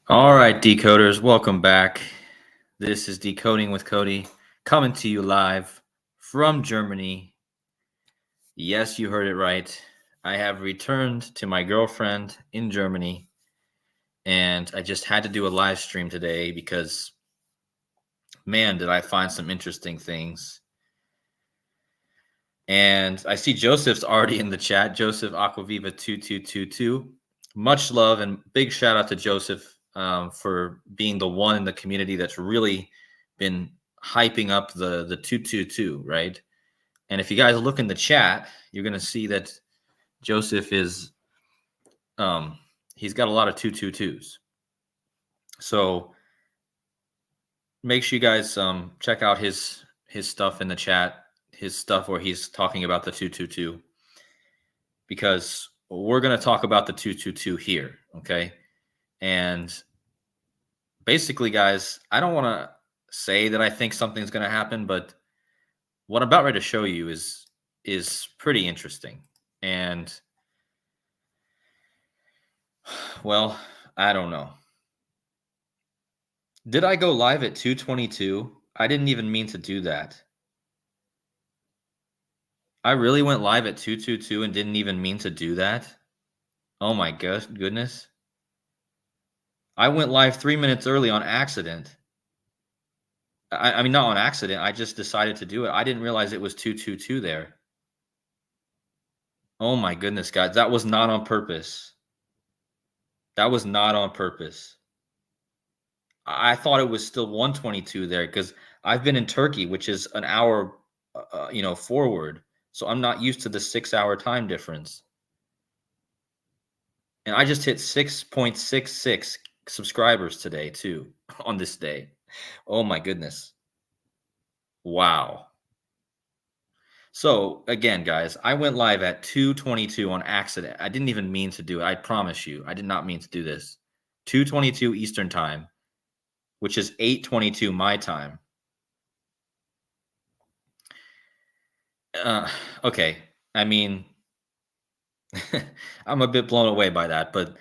All right, decoders, welcome back. This is Decoding with Cody, coming to you live from Germany. Yes, you heard it right. I have returned to my girlfriend in Germany, and I just had to do a live stream today because, man, did I find some interesting things. And I see Joseph's already in the chat, Joseph Aquaviva 2222. Much love and big shout out to Joseph for being the one in the community that's really been hyping up the 222, right? And if you guys look in the chat, you're gonna see that Joseph is he's got a lot of 222s. So make sure you guys check out his stuff in the chat, his stuff where he's talking about the 222, because we're going to talk about the 222 here, okay? And basically, guys, I don't want to say that I think something's going to happen, but what I'm about ready to show you is pretty interesting. And well, I don't know. Did I go live at 2:22? I didn't even mean to do that. I really went live at 2:22 and didn't even mean to do that. Oh my goodness. I went live 3 minutes early on accident. I mean, not on accident. I just decided to do it. I didn't realize it was 222 there. Oh my goodness, guys. That was not on purpose. That was not on purpose. I thought it was still 122 there because I've been in Turkey, which is an hour, forward. So I'm not used to the 6-hour time difference. And I just hit 6.66 subscribers today, too, on this day. Oh my goodness. Wow. So again, guys, I went live at 2:22 on accident. I didn't even mean to do it. I promise you, I did not mean to do this. 2:22 Eastern time, which is 8:22 my time. Okay, I mean, I'm a bit blown away by that, but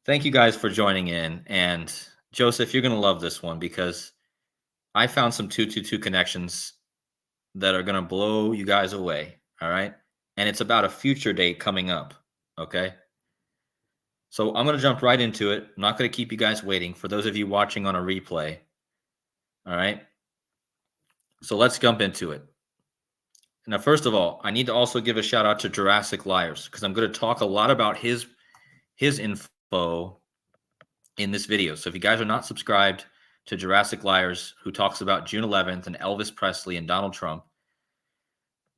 thank you guys for joining in. And Joseph, you're gonna love this one because I found some 222 connections that are gonna blow you guys away. All right, and it's about a future date coming up. Okay. So I'm going to jump right into it. I'm not going to keep you guys waiting for those of you watching on a replay. All right. So let's jump into it. Now, first of all, I need to also give a shout out to Jurassic Liars because I'm going to talk a lot about his info in this video. So if you guys are not subscribed to Jurassic Liars, who talks about June 11th and Elvis Presley and Donald Trump,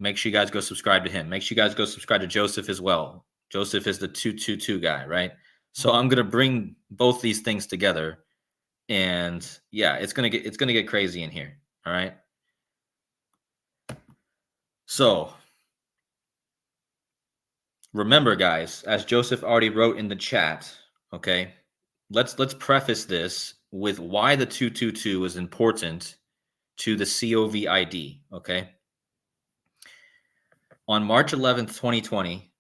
make sure you guys go subscribe to him. Make sure you guys go subscribe to Joseph as well. Joseph is the 222 guy, right? So I'm going to bring both these things together. And yeah, it's gonna get crazy in here. All right. So remember, guys, as Joseph already wrote in the chat, okay, let's preface this with why the 222 is important to the COVID. Okay. On March 11th, 2020,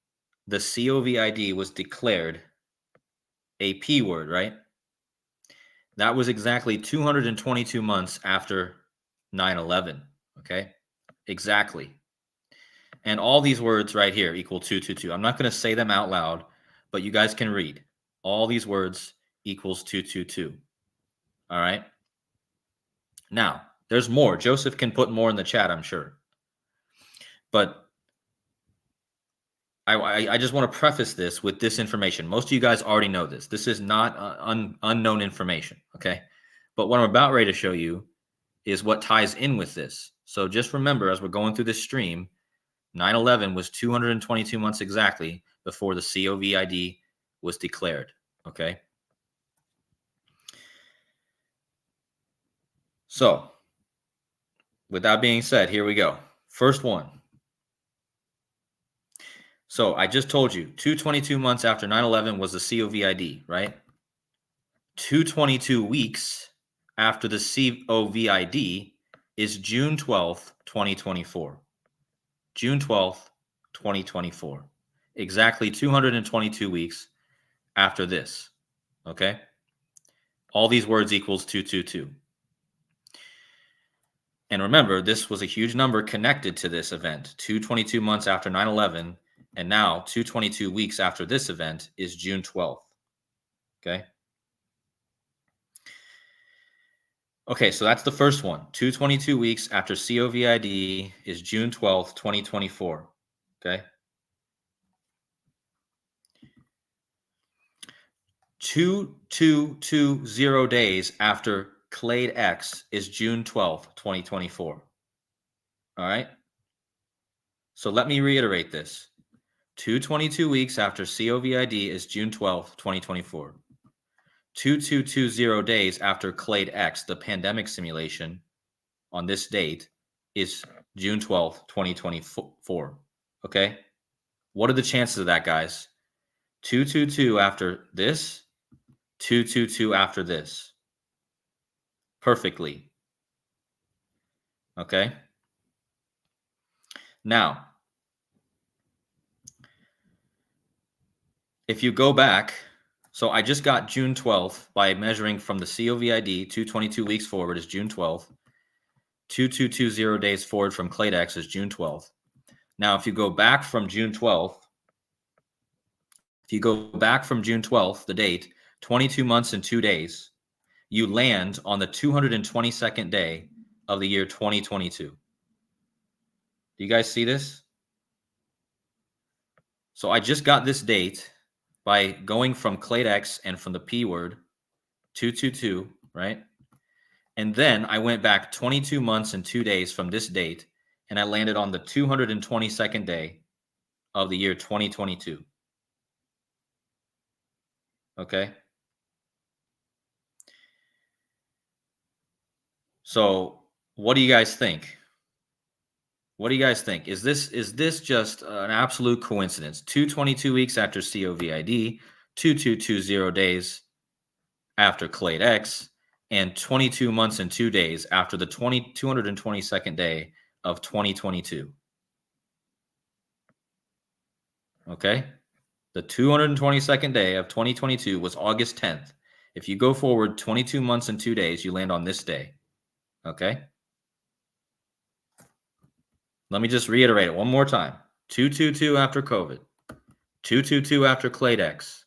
the COVID was declared a P word, right? That was exactly 222 months after 9/11. Okay. Exactly. And all these words right here equal 222. I'm not going to say them out loud, but you guys can read. All these words equals 222. All right. Now, there's more. Joseph can put more in the chat, I'm sure. But I just want to preface this with this information. Most of you guys already know this. This is not unknown information. Okay. But what I'm about ready to show you is what ties in with this. So just remember, as we're going through this stream, 9/11 was 222 months exactly before the COVID was declared. Okay. So, with that being said, here we go. First one. So, I just told you 222 months after 9/11 was the COVID, right? 222 weeks after the COVID is June 12th, 2024. June 12th, 2024. Exactly 222 weeks after this. Okay. All these words equals 222. And remember, this was a huge number connected to this event. 222 months after 9/11, and now 222 weeks after this event is June 12th. Okay. Okay, so that's the first one. 222 weeks after COVID is June 12th, 2024. Okay. 2220 days after Clade X is June 12th, 2024. All right. So let me reiterate this. 222 weeks after COVID is June 12th, 2024. 2220 days after Clade X, the pandemic simulation on this date, is June 12th, 2024. Okay. What are the chances of that, guys? 222 after this, 222 after this. Perfectly. Okay. Now, if you go back, so I just got June 12th by measuring from the COVID, 222 weeks forward is June 12th. 2220 days forward from Clade X is June 12th. Now, if you go back from June 12th, the date, 22 months and 2 days, you land on the 222nd day of the year 2022. Do you guys see this? So I just got this date by going from Clade X and from the P word, 222, right? And then I went back 22 months and 2 days from this date, and I landed on the 222nd day of the year 2022. Okay. So what do you guys think? What do you guys think? Is this just an absolute coincidence? 222 weeks after COVID, 2220 days after Clade X, and 22 months and 2 days after the 222nd day of 2022. Okay? The 222nd day of 2022 was August 10th. If you go forward 22 months and 2 days, you land on this day. Okay? Let me just reiterate it one more time. 222 after COVID. 222 after Clade X.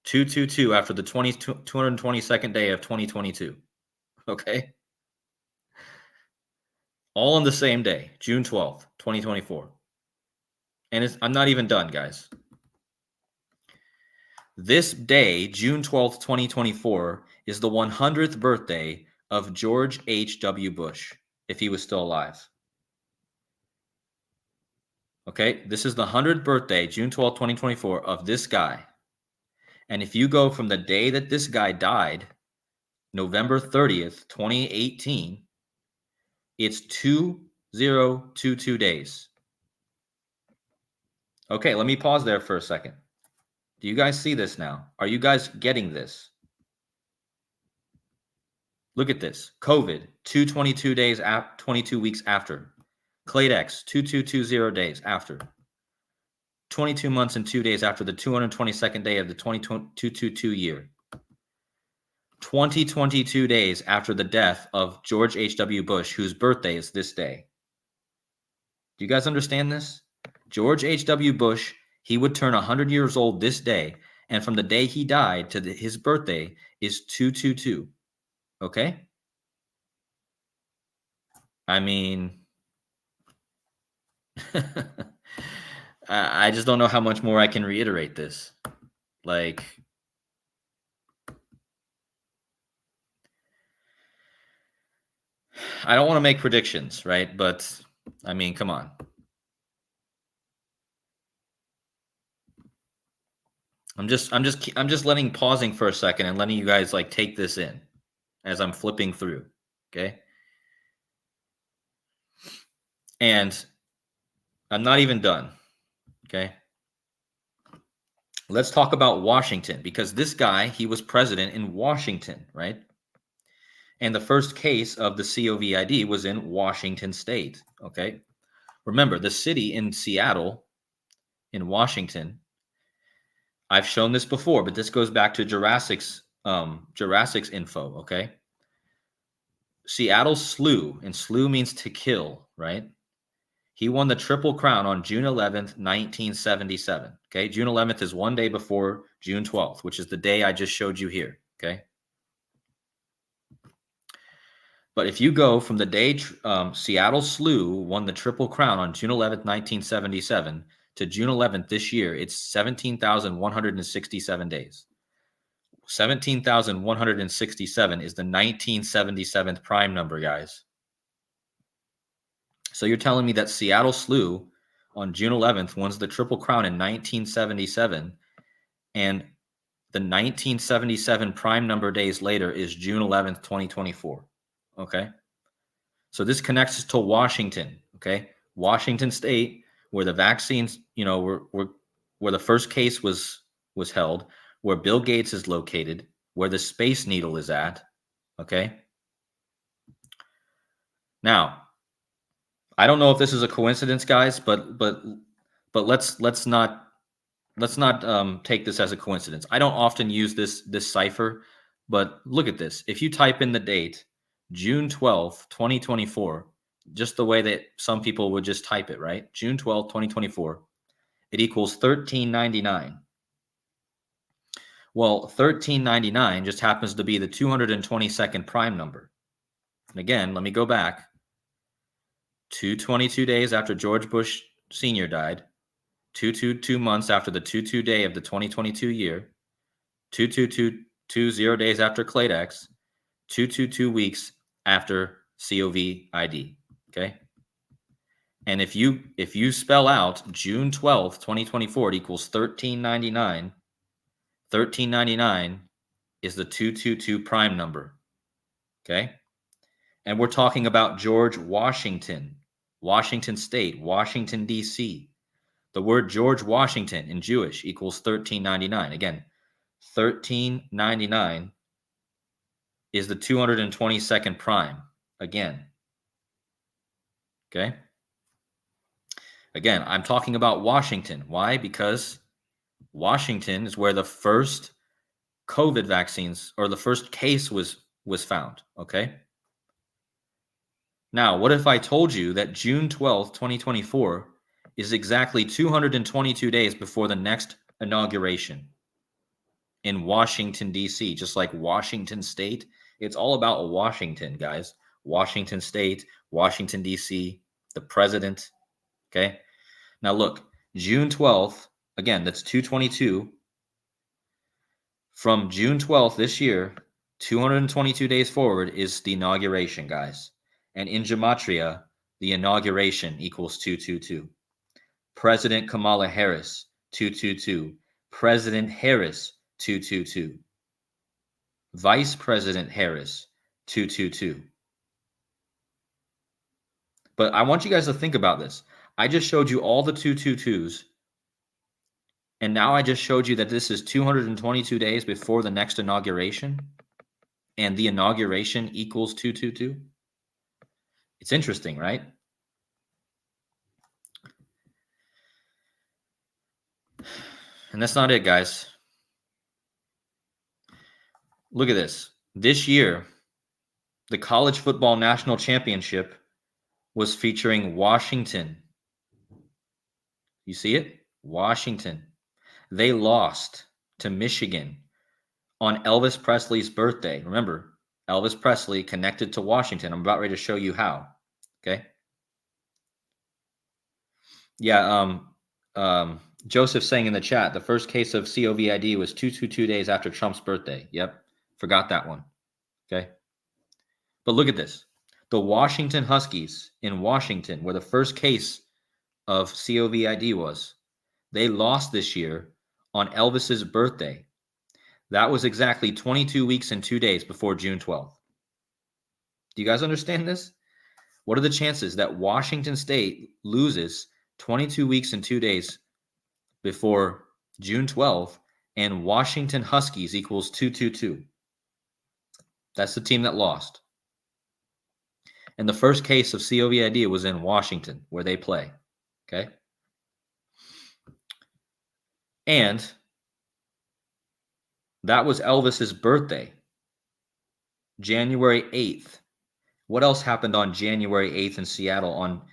222 after the 222nd day of 2022. Okay? All on the same day, June 12th, 2024. And I'm not even done, guys. This day, June 12th, 2024, is the 100th birthday of George H.W. Bush, if he was still alive. Okay, this is the 100th birthday, June 12th, 2024, of this guy. And if you go from the day that this guy died, November 30th, 2018, it's 2022 days. Okay, let me pause there for a second. Do you guys see this now? Are you guys getting this? Look at this. COVID, 222 days, 22 weeks after. Clade X, 2220 days after. 22 months and 2 days after the 222nd day of the 222 year. 2022 days after the death of George H.W. Bush, whose birthday is this day. Do you guys understand this? George H.W. Bush, he would turn 100 years old this day, and from the day he died to his birthday is 222. Okay? I mean, I just don't know how much more I can reiterate this. Like, I don't want to make predictions, right? But I mean, come on. I'm just pausing for a second and letting you guys like take this in as I'm flipping through. Okay. And I'm not even done. Okay. Let's talk about Washington, because this guy, he was president in Washington, right? And the first case of the COVID was in Washington State. Okay. Remember, the city in Seattle, in Washington, I've shown this before, but this goes back to Jurassic Jurassic's info, okay? Seattle slew, and slew means to kill, right? He won the Triple Crown on June 11th, 1977. Okay, June 11th is one day before June 12th, which is the day I just showed you here. Okay, but if you go from the day Seattle slew won the Triple Crown on June 11th, 1977 to June 11th this year, it's 17,167 days. 17,167 is the 1977th prime number, guys. So you're telling me that Seattle slew on June 11th wins the Triple Crown in 1977, and the 1977 prime number days later is June 11th, 2024. Okay. So this connects to Washington. Okay. Washington State, where the vaccines, where the first case was held, where Bill Gates is located, where the Space Needle is at. Okay. Now, I don't know if this is a coincidence, guys, but let's not take this as a coincidence. I don't often use this cipher, but look at this. If you type in the date June 12th, 2024, just the way that some people would just type it, right? June 12th, 2024, it equals 1399. Well, 1399 just happens to be the 222nd prime number. And again, let me go back. 222 days after George Bush Sr. died, 222 months after the 22 day of the 2022 year, 22220 days after Cladex, 222 weeks after COVID. Okay. And if you spell out June 12th, 2024, it equals 1399. 1399 is the 222 prime number. Okay. And we're talking about George Washington, Washington State, Washington, D.C. The word George Washington in Jewish equals 1399. Again, 1399 is the 222nd prime. Again. Okay. Again, I'm talking about Washington. Why? Because Washington is where the first COVID vaccines or the first case was found. Okay. Now, what if I told you that June 12th, 2024 is exactly 222 days before the next inauguration in Washington, D.C., just like Washington State? It's all about Washington, guys. Washington State, Washington, D.C., the president. Okay. Now, look, June 12th, again, that's 222. From June 12th this year, 222 days forward is the inauguration, guys. And in Gematria, the inauguration equals 222. President Kamala Harris, 222. President Harris, 222. Vice President Harris, 222. But I want you guys to think about this. I just showed you all the 222s. And now I just showed you that this is 222 days before the next inauguration. And the inauguration equals 222. It's interesting, right? And that's not it, guys. Look at this. This year, the College Football National Championship was featuring Washington. You see it? Washington. They lost to Michigan on Elvis Presley's birthday. Remember, Elvis Presley connected to Washington. I'm about ready to show you how. Okay. Yeah. Joseph saying in the chat, the first case of COVID was 222 days after Trump's birthday. Yep. Forgot that one. Okay. But look at this. The Washington Huskies in Washington, where the first case of COVID was, they lost this year on Elvis's birthday. That was exactly 22 weeks and 2 days before June 12th. Do you guys understand this? What are the chances that Washington State loses 22 weeks and 2 days before June 12th and Washington Huskies equals 222? That's the team that lost. And the first case of COVID was in Washington, where they play. Okay. And That was Elvis's birthday, January 8th. What else happened on January 8th in Seattle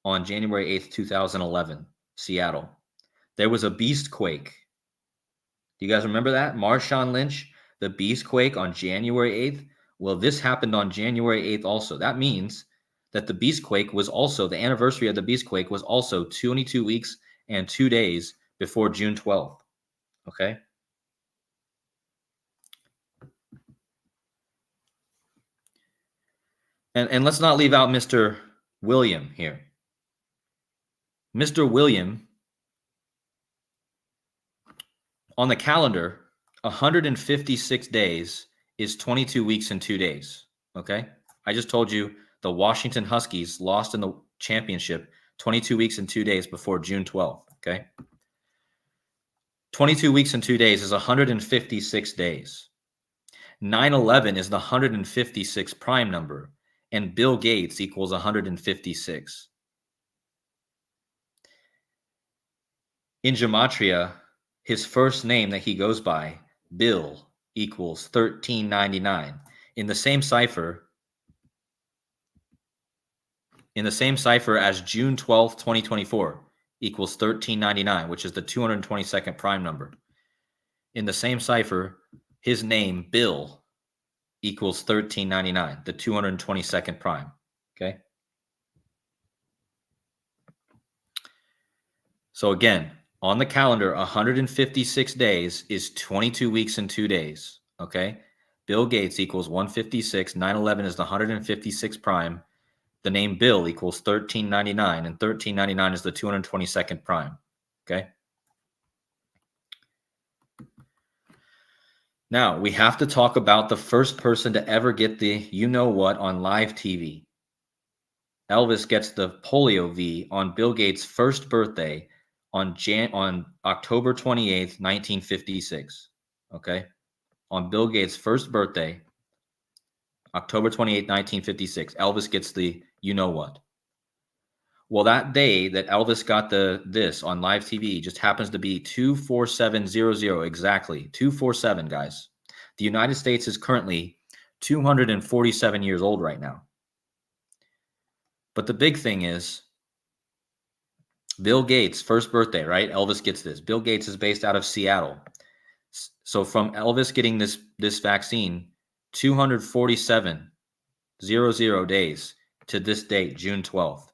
on January 8th, 2011, Seattle? There was a beast quake. Do you guys remember that? Marshawn Lynch, the beast quake on January 8th? Well, this happened on January 8th also. That means that the beast quake was also, the anniversary of the beast quake was also 22 weeks and 2 days before June 12th. Okay? And let's not leave out Mr. William here. Mr. William, on the calendar, 156 days is 22 weeks and 2 days. Okay? I just told you the Washington Huskies lost in the championship 22 weeks and 2 days before June 12th. Okay? 22 weeks and 2 days is 156 days. 9/11 is the 156 prime number, and Bill Gates equals 156. In gematria, his first name that he goes by, Bill, equals 1399. In the same cipher as June 12th, 2024, equals 1399, which is the 222nd prime number. In the same cipher, his name, Bill, equals 1399, the 222nd prime. Okay? So again, on the calendar, 156 days is 22 weeks and 2 days. Okay? Bill Gates equals 156. 9/11 is the 156 prime. The name Bill equals 1399, and 1399 is the 222nd prime. Okay? Now, we have to talk about the first person to ever get the you-know-what on live TV. Elvis gets the polio V on Bill Gates' first birthday on October 28th, 1956. Okay? On Bill Gates' first birthday, October 28th, 1956, Elvis gets the you-know-what. Well, that day that Elvis got this on live TV just happens to be 24700, exactly 247, guys. The United States is currently 247 years old right now. But the big thing is Bill Gates' first birthday, right? Elvis gets this. Bill Gates is based out of Seattle. So from Elvis getting this vaccine, 24700 days to this date, June 12th.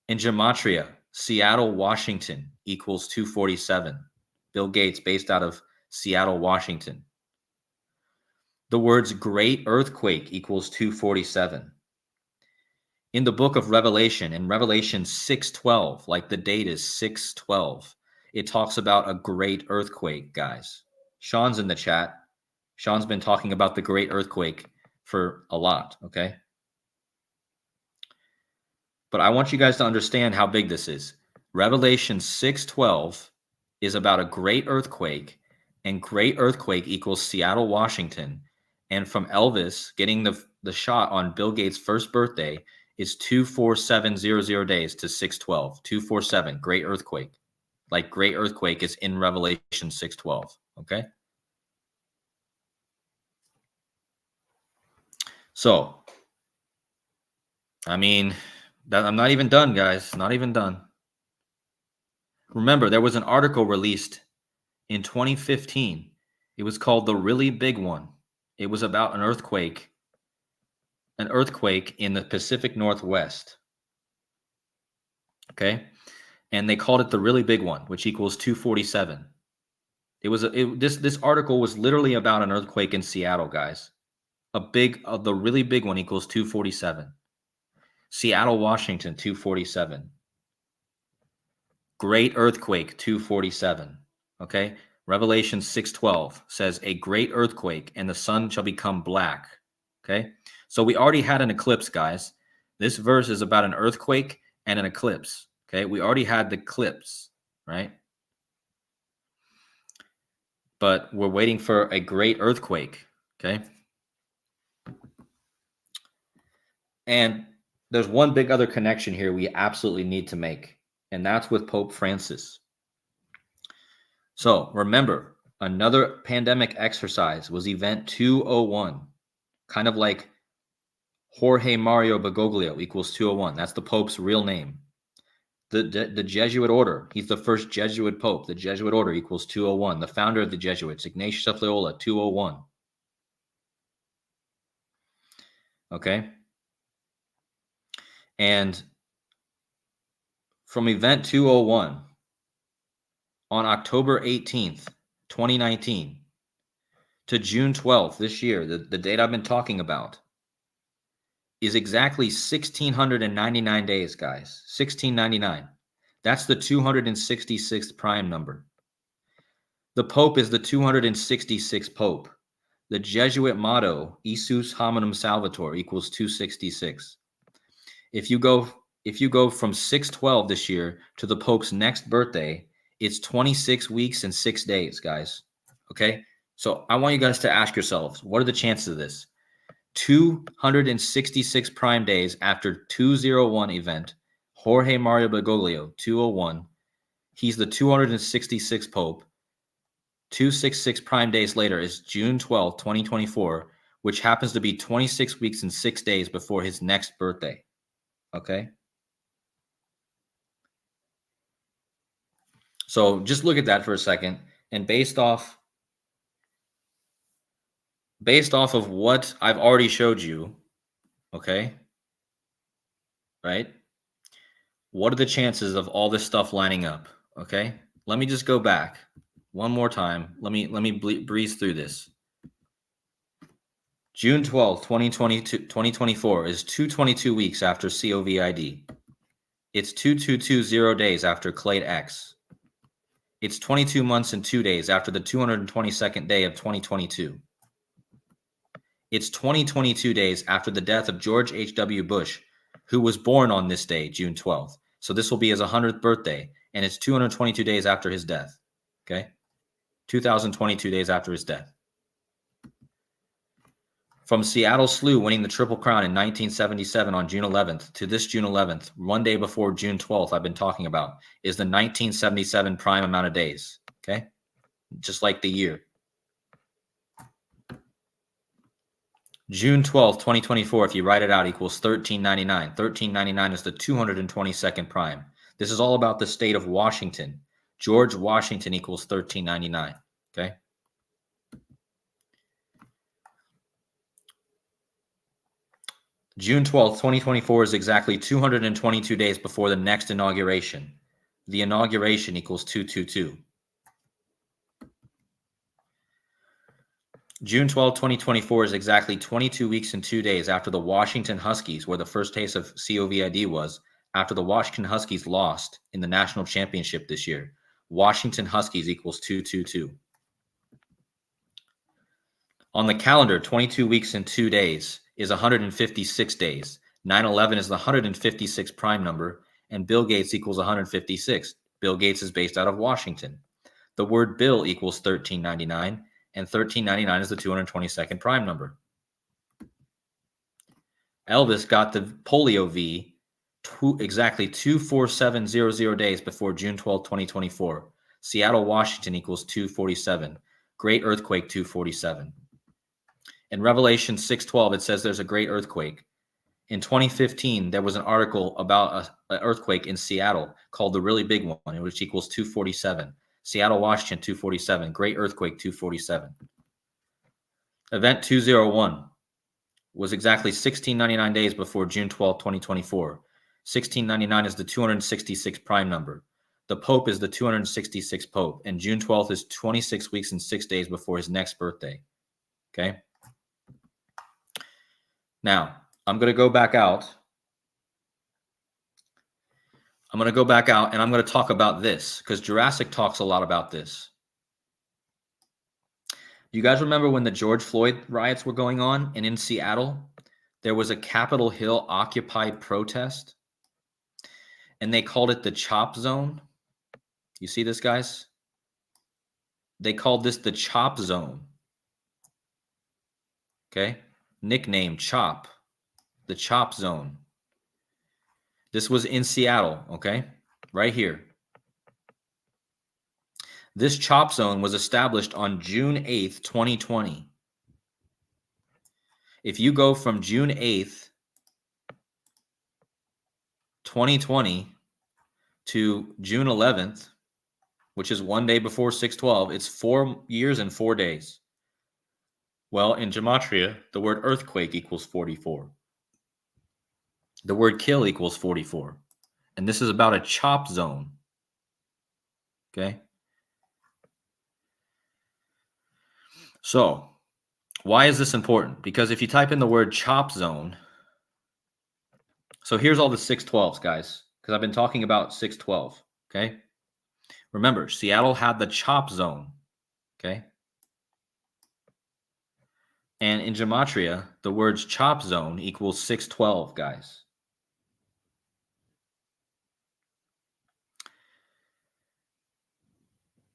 In gematria, Seattle, Washington equals 247. Bill Gates based out of Seattle, Washington. The words great earthquake equals 247. In the book of Revelation, in Revelation 6:12, like the date is 6:12, it talks about a great earthquake, guys. Sean's in the chat. Sean's been talking about the great earthquake for a lot, okay? But I want you guys to understand how big this is. Revelation 6:12 is about a great earthquake, and great earthquake equals Seattle, Washington. And from Elvis getting the shot on Bill Gates' first birthday is 24700 days to 6:12. 247, great earthquake. Like great earthquake is in Revelation 6:12, okay? So, I mean, I'm not even done, guys. Not even done. Remember, there was an article released in 2015. It was called The Really Big One. It was about an earthquake in the Pacific Northwest. Okay? And they called it the really big one, which equals 247. This article was literally about an earthquake in Seattle, guys. The really big one equals 247. Seattle, Washington, 247. Great earthquake, 247. Okay? Revelation 6:12 says a great earthquake and the sun shall become black. Okay? So we already had an eclipse, guys. This verse is about an earthquake and an eclipse. Okay? We already had the eclipse, right? But we're waiting for a great earthquake. Okay? And there's one big other connection here we absolutely need to make, and that's with Pope Francis. So remember, Another pandemic exercise was Event 201, kind of like Jorge Mario Bergoglio equals 201. That's the Pope's real name. The Jesuit order, he's the first Jesuit Pope. The Jesuit order equals 201. The founder of the Jesuits, Ignatius of Loyola, 201. Okay? And from Event 201 on October 18th, 2019 to June 12th this year, the date I've been talking about, is exactly 1,699 days, guys. 1,699. That's the 266th prime number. The Pope is the 266th Pope. The Jesuit motto, Isus Hominum Salvator, equals 266. If you go from 6/12 this year to the Pope's next birthday, it's 26 weeks and 6 days, guys. Okay? So I want you guys to ask yourselves, what are the chances of this? 266 prime days after 201 event, Jorge Mario Bergoglio, 201. He's the 266th Pope. 266 prime days later is June 12th, 2024, which happens to be 26 weeks and 6 days before his next birthday. Okay? So just look at that for a second, and based off of what I've already showed you, okay? Right? What are the chances of all this stuff lining up? Okay? Let me just go back one more time. Let me breeze through this. June 12th, 2024 is 222 weeks after COVID. It's 2220 days after Clade X. It's 22 months and 2 days after the 222nd day of 2022. It's 2022 days after the death of George H.W. Bush, who was born on this day, June 12th. So this will be his 100th birthday, and it's 222 days after his death. Okay? 2022 days after his death. From Seattle Slew winning the Triple Crown in 1977 on June 11th to this June 11th, one day before June 12th I've been talking about, is the 1977 prime amount of days. Okay? Just like the year. June 12th, 2024, if you write it out, equals 1399. 1399 is the 222nd prime. This is all about the state of Washington. George Washington equals 1399. Okay? June 12th, 2024 is exactly 222 days before the next inauguration. The inauguration equals 222. June 12, 2024 is exactly 22 weeks and 2 days after the Washington Huskies, where the first taste of COVID was, after the Washington Huskies lost in the national championship this year. Washington Huskies equals 222. On the calendar, 22 weeks and 2 days is 156 days. 9/11 is the 156th prime number, and Bill Gates equals 156. Bill Gates is based out of Washington. The word Bill equals 1399. And 1399 is the 222nd prime number. Elvis got the polio V exactly 24700 days before June 12, 2024. Seattle, Washington equals 247. Great earthquake 247. In Revelation 6:12, it says there's a great earthquake. In 2015, there was an article about an earthquake in Seattle called the really big one, which equals 247. Seattle, Washington, 247. Great earthquake, 247. Event 201 was exactly 1699 days before June 12, 2024. 1699 is the 266th prime number. The Pope is the 266th Pope, and June 12th is 26 weeks and 6 days before his next birthday. Okay? Now, I'm going to go back out. I'm going to go back out and I'm going to talk about this because Jurassic talks a lot about this. You guys remember when the George Floyd riots were going on and in Seattle, there was a Capitol Hill Occupy protest and they called it the Chop Zone? You see this, guys? They called this the Chop Zone. Okay? Nickname Chop. The Chop Zone. This was in Seattle, okay? Right here. This chop zone was established on June 8th, 2020. If you go from June 8th, 2020 to June 11th, which is one day before 612, it's 4 years and 4 days. Well, in gematria, the word earthquake equals 44. The word kill equals 44. And this is about a chop zone. Okay? So, why is this important? Because if you type in the word chop zone, so here's all the 612s, guys, because I've been talking about 612. Okay? Remember, Seattle had the chop zone. Okay? And in gematria, the words chop zone equals 612, guys.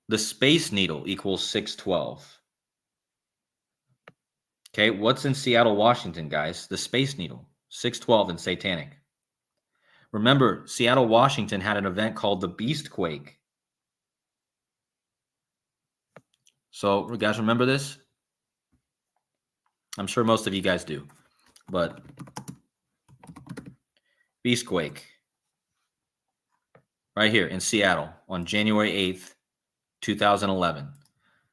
The space needle equals 612. Okay, what's in Seattle, Washington, guys? The space needle, 612 and satanic. Remember, Seattle, Washington had an event called the Beast Quake. So, you guys remember this? I'm sure most of you guys do. But Beast Quake, right here in Seattle on January 8th, 2011.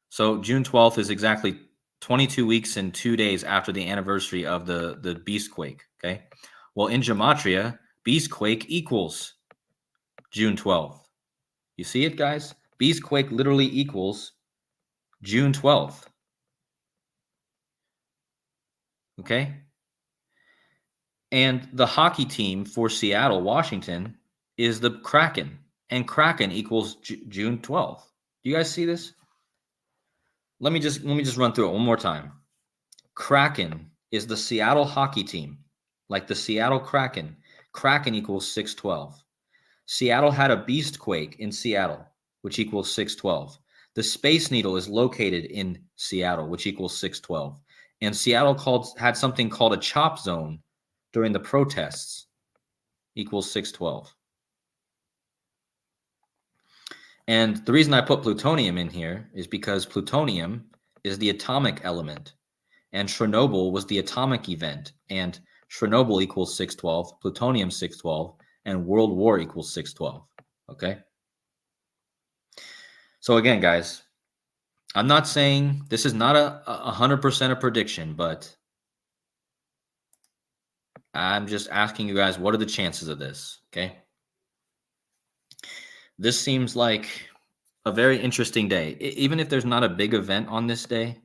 So June 12th is exactly 22 weeks and 2 days after the anniversary of the Beast Quake. Okay. Well, in gematria, Beast Quake equals June 12th. You see it, guys? Beast Quake literally equals June 12th. Okay. And the hockey team for Seattle, Washington is the Kraken. And Kraken equals June 12th. Do you guys see this? Let me just run through it one more time. Kraken is the Seattle hockey team, like the Seattle Kraken. Kraken equals 612. Seattle had a beast quake in Seattle, which equals 612. The Space Needle is located in Seattle, which equals 612. And Seattle had something called a chop zone during the protests, equals 612. And the reason I put plutonium in here is because plutonium is the atomic element, and Chernobyl was the atomic event, and Chernobyl equals 612, plutonium 612, and World War equals 612. Okay? So again, guys, I'm not saying this is not a 100% a prediction, but I'm just asking you guys, what are the chances of this? Okay? This seems like a very interesting day. Even if there's not a big event on this day,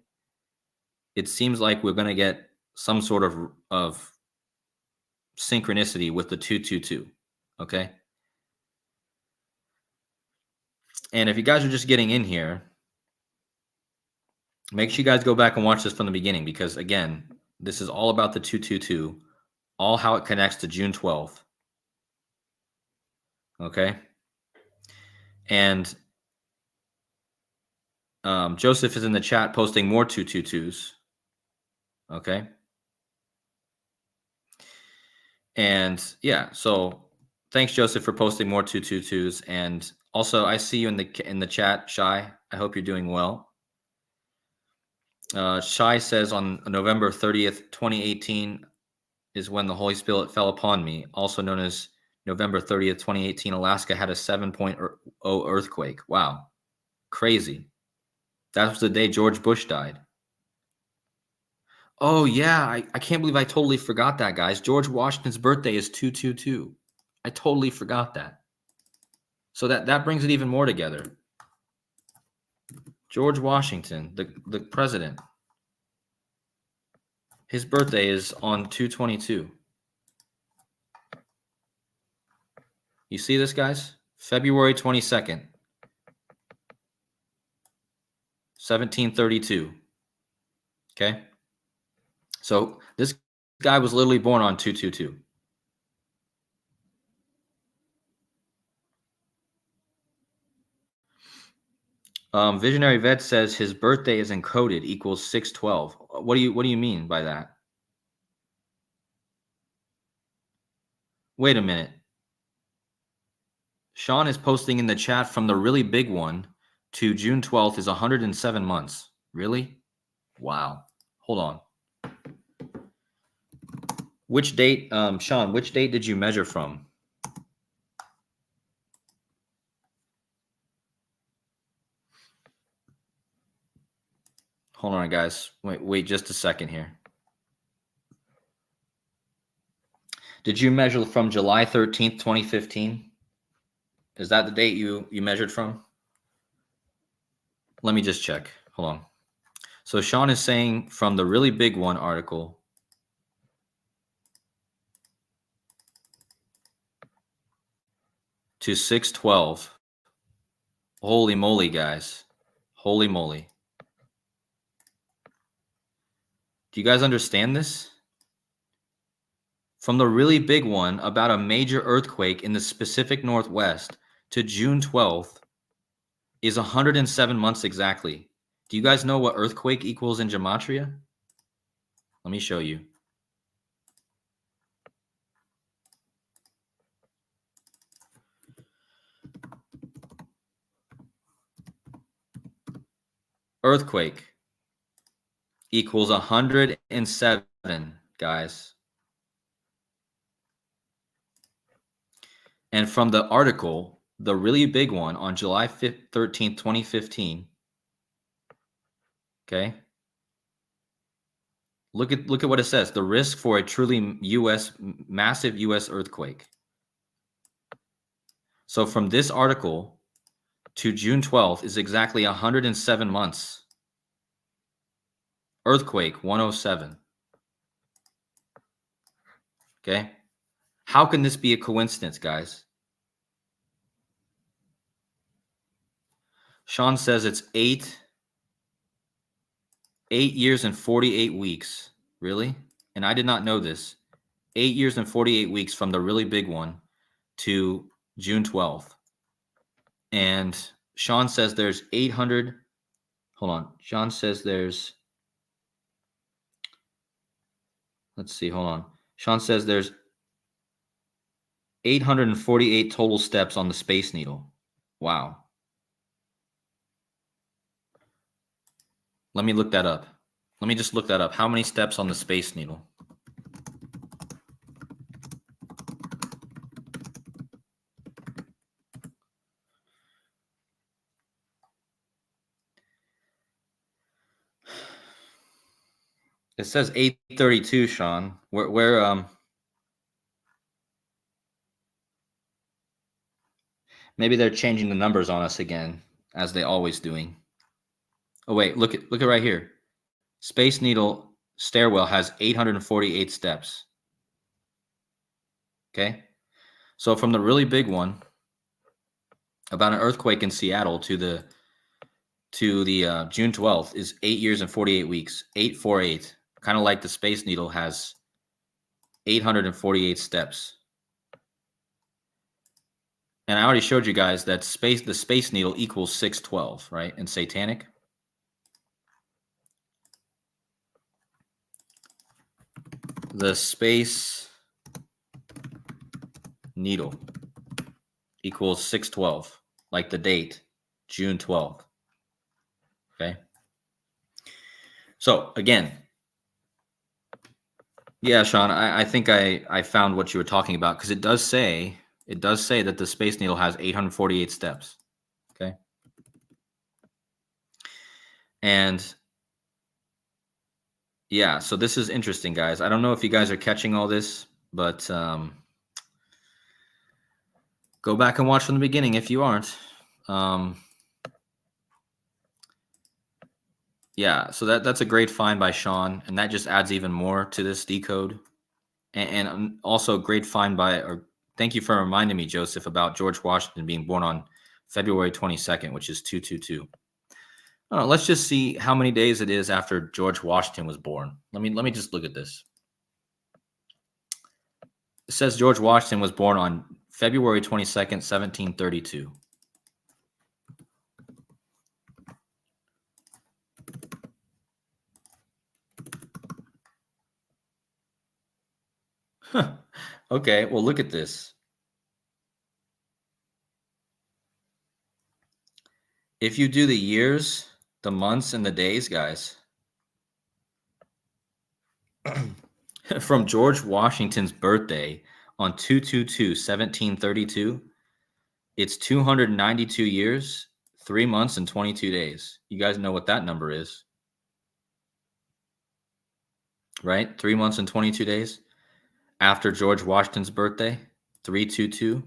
it seems like we're going to get some sort of synchronicity with the 222. Okay? And if you guys are just getting in here, make sure you guys go back and watch this from the beginning, because again, this is all about the 222, all how it connects to June 12th. Okay? And Joseph is in the chat posting more 222s. Okay? And yeah, so thanks, Joseph, for posting more 222s. And also, I see you in the chat, Shai. I hope you're doing well. Shai says on November 30th, 2018 is when the Holy Spirit fell upon me, also known as November 30th, 2018. Alaska had a 7.0 earthquake. Wow. Crazy. That was the day George Bush died. Oh, yeah. I can't believe I totally forgot that, guys. George Washington's birthday is 222. I totally forgot that. So that brings it even more together. George Washington, the president, his birthday is on 222. You see this, guys? February 22nd, 1732. Okay? So this guy was literally born on 222. Visionary Vet says his birthday is encoded equals 612. What do you mean by that? Wait a minute. Sean is posting in the chat from the really big one to June 12th is 107 months. Really? Wow. Hold on. Which date, Sean, which date did you measure from? Hold on, guys. Wait just a second here. Did you measure from July 13th, 2015? Is that the date you measured from? Let me just check. Hold on. So Sean is saying from the really big one article to 6/12. Holy moly, guys. Holy moly. Do you guys understand this? From the really big one about a major earthquake in the Pacific Northwest to June 12th is 107 months exactly. Do you guys know what earthquake equals in gematria? Let me show you. Earthquake equals 107, guys. And from the article, the really big one on July 13th, 2015, okay? Look at what it says. The risk for a truly massive US earthquake. So from this article to June 12th is exactly 107 months. Earthquake 107. Okay? How can this be a coincidence, guys? Sean says it's 8 years and 48 weeks. Really? And I did not know this. 8 years and 48 weeks from the really big one to June 12th. And Sean says there's 800. Hold on. Sean says there's. Let's see. Hold on. Sean says there's 848 total steps on the Space Needle. Wow. Let me look that up. Let me just look that up. How many steps on the Space Needle? It says 832, Sean. Where maybe they're changing the numbers on us again, as they always doing. Oh wait, look at right here. Space Needle stairwell has 848 steps. Okay? So from the really big one about an earthquake in Seattle to the June 12th is 8 years and 48 weeks. 848. Kind of like the Space Needle has 848 steps. And I already showed you guys that the Space Needle equals 612, right? In Satanic. The Space Needle equals 612, like the date, June 12th. Okay. So again, yeah, Sean, I think I found what you were talking about, because it does say that the Space Needle has 848 steps. Okay. And yeah, so this is interesting, guys. I don't know if you guys are catching all this, but go back and watch from the beginning if you aren't. Yeah, so that's a great find by Sean, and that just adds even more to this decode. And also great find thank you for reminding me, Joseph, about George Washington being born on February 22nd, which is 222. Let's just see how many days it is after George Washington was born. Let me just look at this. It says George Washington was born on February 22nd, 1732. Okay, well, look at this. If you do the years, the months, and the days, guys, from George Washington's birthday on 2/22/1732, it's 292 years, 3 months, and 22 days. You guys know what that number is, right? 3 months and 22 days after George Washington's birthday, 322.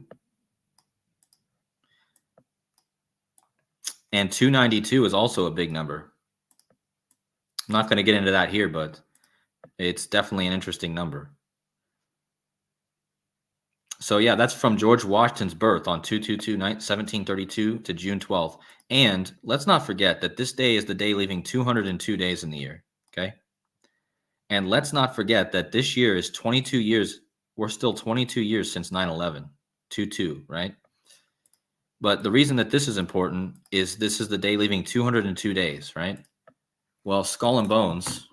And 292 is also a big number. I'm not going to get into that here, but it's definitely an interesting number. So yeah, that's from George Washington's birth on 2/22/1732 to June 12th. And let's not forget that this day is the day leaving 202 days in the year, okay? And let's not forget that this year is 22 years. We're still 22 years since 9/11. 2/2, right? But the reason that this is important is this is the day leaving 202 days, right? Well, Skull and Bones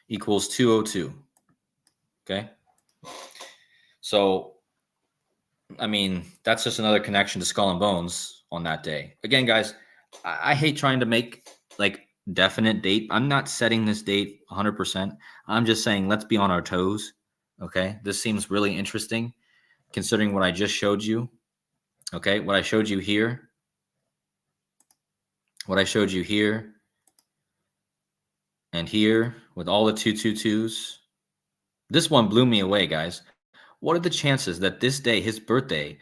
equals 202. Okay. So, I mean, that's just another connection to Skull and Bones on that day. Again, guys, I hate trying to make like definite date. I'm not setting this date 100%. I'm just saying let's be on our toes. Okay. This seems really interesting considering what I just showed you. Okay. What I showed you here. What I showed you here. And here with all the 222s. This one blew me away, guys. What are the chances that this day, his birthday,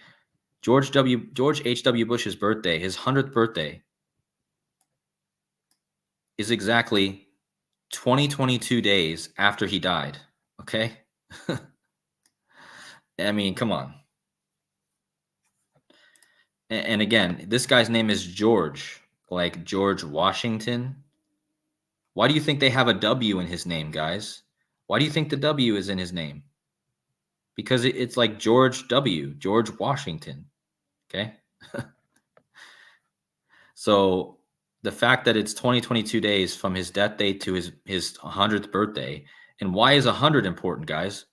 George H.W. Bush's birthday, his 100th birthday, is exactly 2022 days after he died? Okay? I mean, come on. And again, this guy's name is George, like George Washington. Why do you think they have a W in his name, guys? Why do you think the W is in his name? Because it's like George W., George Washington. Okay. So the fact that it's 2022 days from his death date to his 100th birthday. And why is 100 important, guys?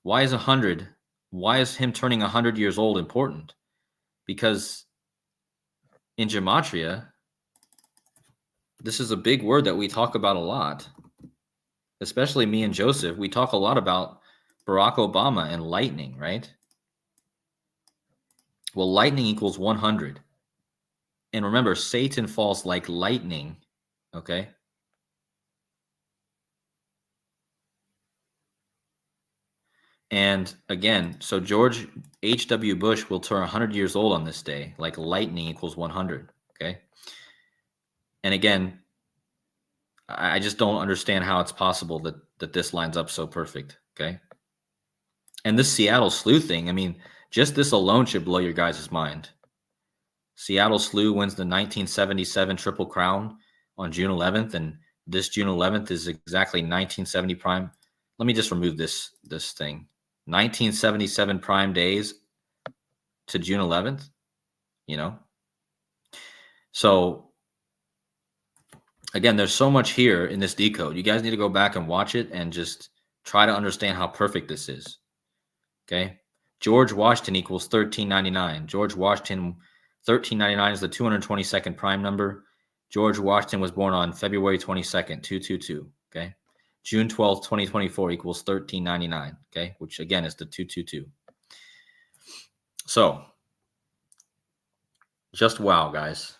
Why is 100? Why is him turning 100 years old important? Because in gematria, this is a big word that we talk about a lot, especially me and Joseph. We talk a lot about Barack Obama and lightning, right? Well, lightning equals 100. And remember, Satan falls like lightning, okay? And again, so George H.W. Bush will turn 100 years old on this day, like lightning equals 100, okay? And again, I just don't understand how it's possible that this lines up so perfect, okay? And this Seattle Slew thing, I mean, just this alone should blow your guys' mind. Seattle Slew wins the 1977 Triple Crown on June 11th, and this June 11th is exactly 1970 prime. Let me just remove this thing. 1977 prime days to June 11th, you know? So again, there's so much here in this decode. You guys need to go back and watch it and just try to understand how perfect this is. Okay? George Washington equals 1399. George Washington 1399 is the 222nd prime number. George Washington was born on February 22nd, 222. Okay? June 12th, 2024 equals 1399. Okay? Which again is the 222. So, just wow, guys.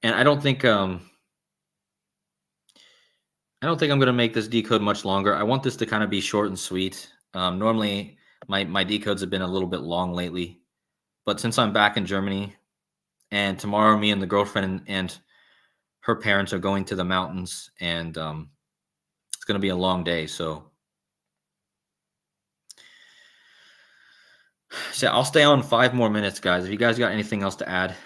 And I don't think I'm going to make this decode much longer. I want this to kind of be short and sweet. Normally, my decodes have been a little bit long lately. But since I'm back in Germany, and tomorrow me and the girlfriend and her parents are going to the mountains, and it's going to be a long day. So I'll stay on 5 more minutes, guys. If you guys got anything else to add,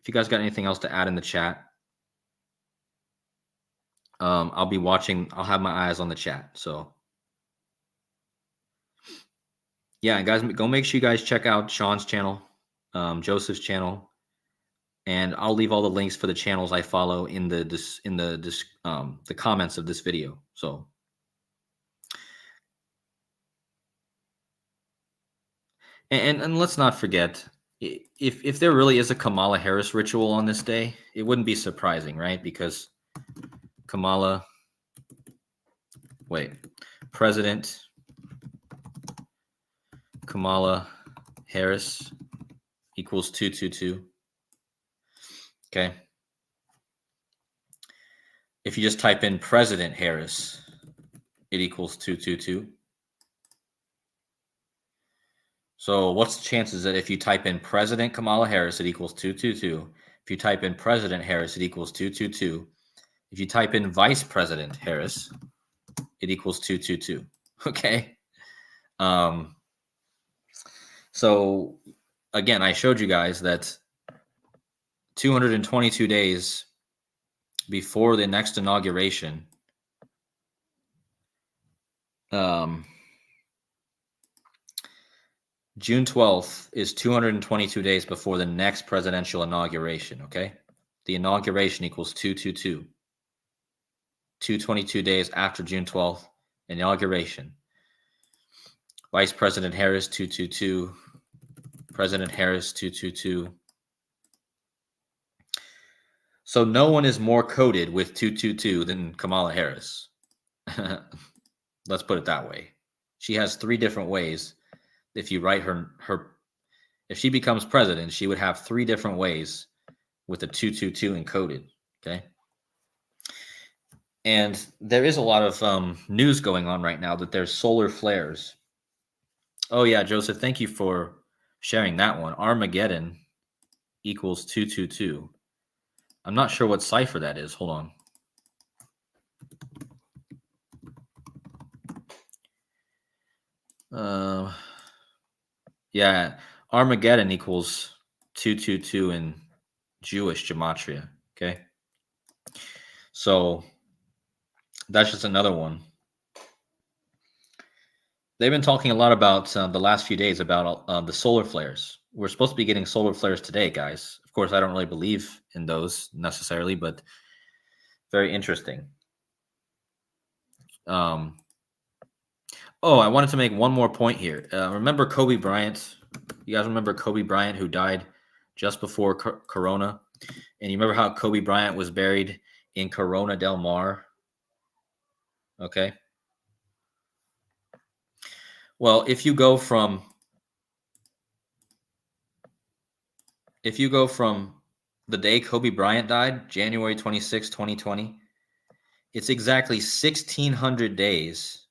in the chat, I'll be watching. I'll have my eyes on the chat. So yeah, guys, go make sure you guys check out Sean's channel, Joseph's channel, and I'll leave all the links for the channels I follow in the comments of this video. So And let's not forget, if there really is a Kamala Harris ritual on this day, it wouldn't be surprising, right? Because Kamala, wait, President Kamala Harris equals 222. Okay. If you just type in President Harris, it equals 222. So what's the chances that if you type in President Kamala Harris, it equals 222? If you type in President Harris, it equals 222. If you type in Vice President Harris, it equals 222. Okay. Um, so again, I showed you guys that 222 days before the next inauguration, June 12th is 222 days before the next presidential inauguration, okay? The inauguration equals 222. 222 days after June 12th, inauguration. Vice President Harris, 222. President Harris, 222. So no one is more coded with 222 than Kamala Harris. Let's put it that way. She has 3 different ways. If you write if she becomes president, she would have 3 different ways with the 222 encoded. Okay. And there is a lot of news going on right now that there's solar flares. Oh yeah, Joseph, thank you for sharing that one. Armageddon equals 222. I'm not sure what cipher that is. Hold on. Yeah, Armageddon equals 222 in Jewish gematria. Okay. So that's just another one. They've been talking a lot about the last few days about the solar flares. We're supposed to be getting solar flares today, guys. Of course, I don't really believe in those necessarily, but very interesting. Oh, I wanted to make one more point here. Remember Kobe Bryant? You guys remember Kobe Bryant, who died just before Corona? And you remember how Kobe Bryant was buried in Corona del Mar? Okay. Well, if you go from the day Kobe Bryant died, January 26, 2020, it's exactly 1,600 days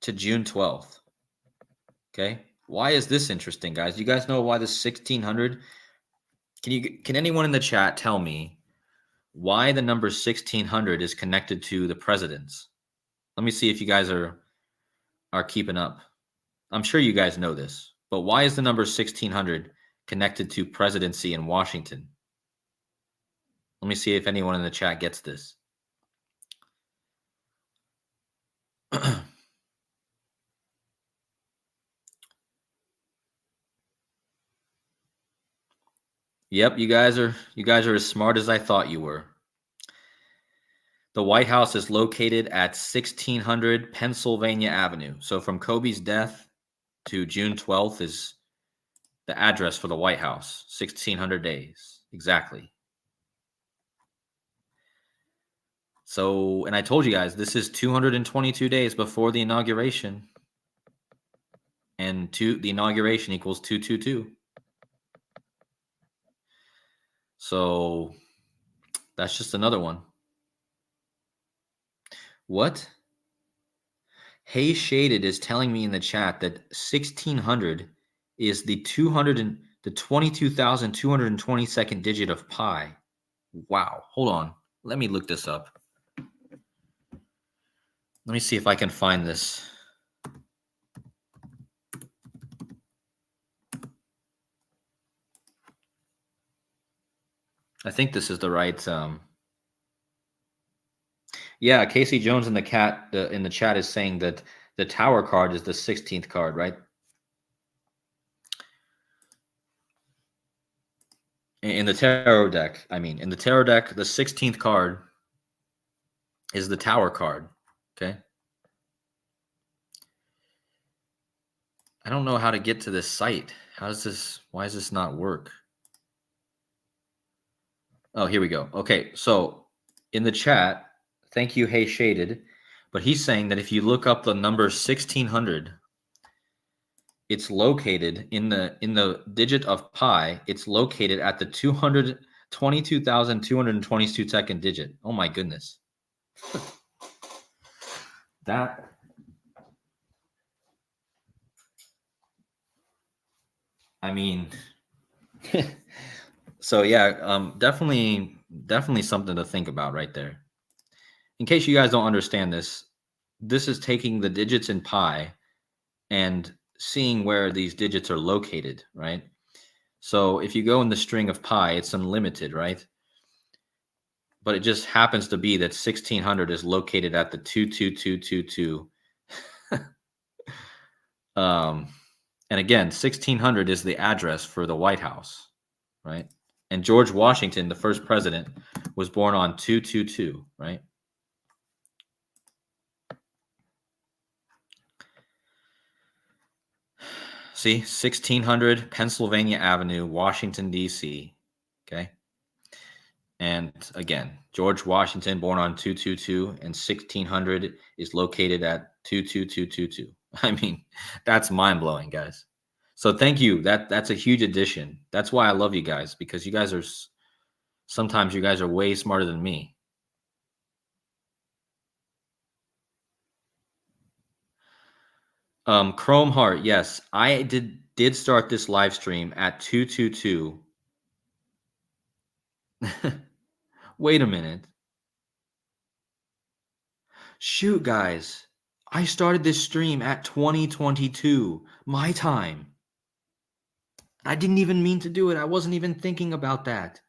to June 12th. Okay. Why is this interesting, guys? You guys know why this 1,600? Can anyone in the chat tell me why the number 1,600 is connected to the presidents? Let me see if you guys are keeping up. I'm sure you guys know this, but why is the number 1,600 connected to presidency in Washington? Let me see if anyone in the chat gets this. Yep, you guys are as smart as I thought you were. The White House is located at 1600 Pennsylvania Avenue. So from Kobe's death to June 12th is the address for the White House. 1600 days. Exactly. So, and I told you guys, this is 222 days before the inauguration. And the inauguration equals 222. So that's just another one. What? Hey Shaded is telling me in the chat that 1600 is the 22,222nd digit of pi. Wow. Hold on. Let me look this up. Let me see if I can find this. I think this is the right. Yeah, Casey Jones in the chat is saying that the Tower card is the 16th card, right? In the tarot deck, in the tarot deck, the 16th card is the Tower card. Okay. I don't know how to get to this site. Why does this not work? Oh, here we go. Okay, so in the chat, thank you, Hey Shaded, but he's saying that if you look up the number 1600, it's located in the digit of pi. It's located at the 222,222 digit. Oh my goodness. That I mean, so yeah, definitely something to think about right there. In case you guys don't understand this, this is taking the digits in pi and seeing where these digits are located, right? So if you go in the string of pi, it's unlimited, right? But it just happens to be that 1600 is located at the 22222. um, and again, 1600 is the address for the White House, right? And George Washington, the first president, was born on 222, right? See, 1600 Pennsylvania Avenue, Washington, D.C. Okay. And again, George Washington, born on 222, and 1600 is located at 22222. I mean, that's mind blowing, guys. So thank you. That's a huge addition. That's why I love you guys, because you guys are sometimes you guys are way smarter than me. Chrome Heart, yes, I did start this live stream at 222. Wait a minute. Shoot, guys. I started this stream at 2022, my time. I didn't even mean to do it. I wasn't even thinking about that.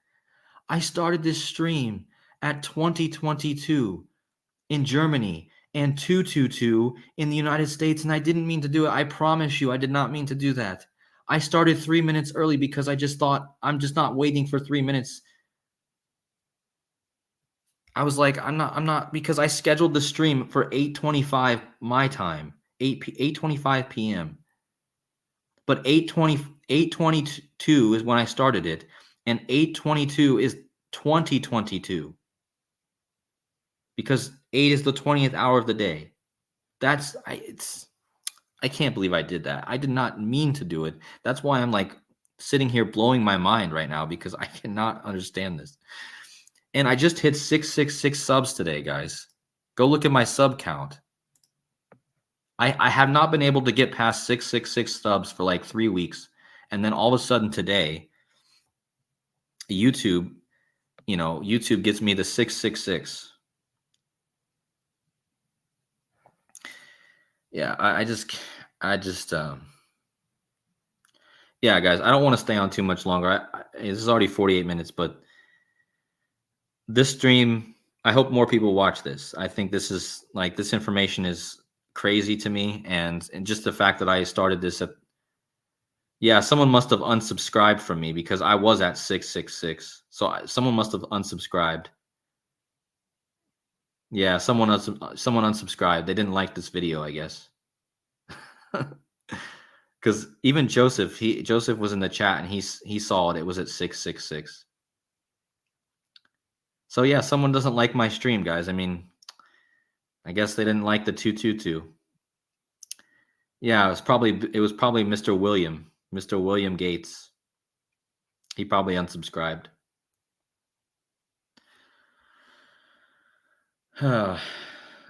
I started this stream at 2022 in Germany and 222 in the United States, and I didn't mean to do it. I promise you, I did not mean to do that. I started 3 minutes early because I just thought I'm just not waiting for 3 minutes. I was like, I'm not because I scheduled the stream for 8:25 my time, 8:25 p.m. But 8:22 is when I started it, and 8:22 is 2022 because 8 is the 20th hour of the day. I can't believe I did that. I did not mean to do it. That's why I'm like sitting here blowing my mind right now because I cannot understand this. And I just hit 666 subs today, guys. Go look at my sub count. I have not been able to get past 666 subs for like 3 weeks. And then all of a sudden today, YouTube, YouTube gets me the 666. Yeah, yeah, guys, I don't want to stay on too much longer. This is already 48 minutes, but this stream, I hope more people watch this. I think this information is crazy to me. And just the fact that I started this yeah, someone must have unsubscribed from me because I was at 666. So someone must have unsubscribed. Yeah, someone unsubscribed. They didn't like this video, I guess. Because even Joseph was in the chat and he saw it. It was at 666. So yeah, someone doesn't like my stream, guys. I mean, I guess they didn't like the 222. Yeah, it was probably Mr. William Gates. He probably unsubscribed. All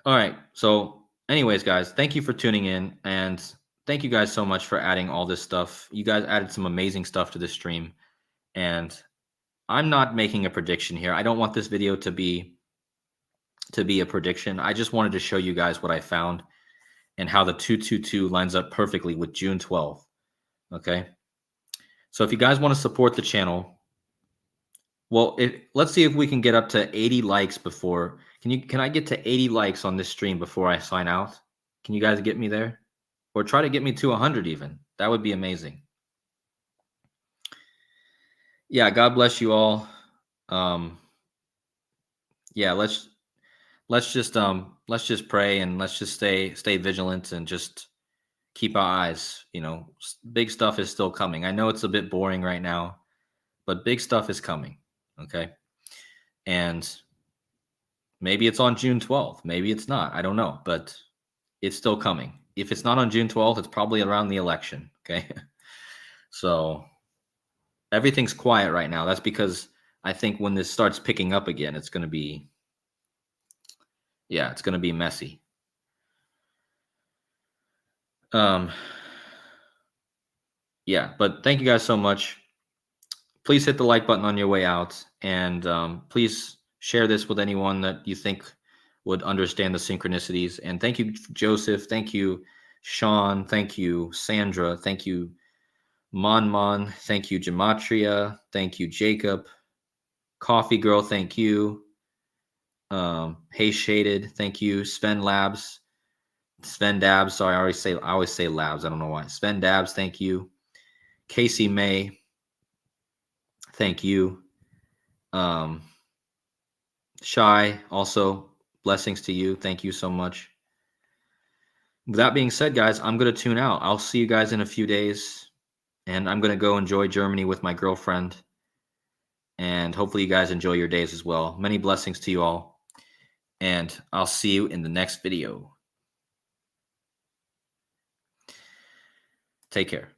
right. So, anyways, guys, thank you for tuning in, and thank you guys so much for adding all this stuff. You guys added some amazing stuff to this stream, and I'm not making a prediction here. I don't want this video to be a prediction. I just wanted to show you guys what I found and how the 222 lines up perfectly with June 12th. Okay. So if you guys want to support the channel, well, let's see if we can get up to 80 likes before. Can I get to 80 likes on this stream before I sign out? Can you guys get me there? Or try to get me to 100 even. That would be amazing. Yeah, God bless you all. Yeah, let's just pray and let's just stay vigilant and just keep our eyes, big stuff is still coming. I know it's a bit boring right now, but big stuff is coming. Okay. And maybe it's on June 12th. Maybe it's not. I don't know, but it's still coming. If it's not on June 12th, it's probably around the election. Okay. So everything's quiet right now. That's because I think when this starts picking up again, it's going to be, yeah, it's going to be messy. Um, yeah, but thank you guys so much. Please hit the like button on your way out, and please share this with anyone that you think would understand the synchronicities. And thank you, Joseph. Thank you, Sean. Thank you, Sandra. Thank you, Mon. Thank you, Gematria. Thank you, Jacob. Coffee Girl. Thank you. Hey Shaded. Thank you, Sven Labs. Sven Dabs. Sorry, I always say Labs. I don't know why. Sven Dabs. Thank you. Casey May. Thank you. Shy, also blessings to you. Thank you so much. With that being said, guys, I'm going to tune out. I'll see you guys in a few days, and I'm going to go enjoy Germany with my girlfriend. And hopefully you guys enjoy your days as well. Many blessings to you all, and I'll see you in the next video. Take care.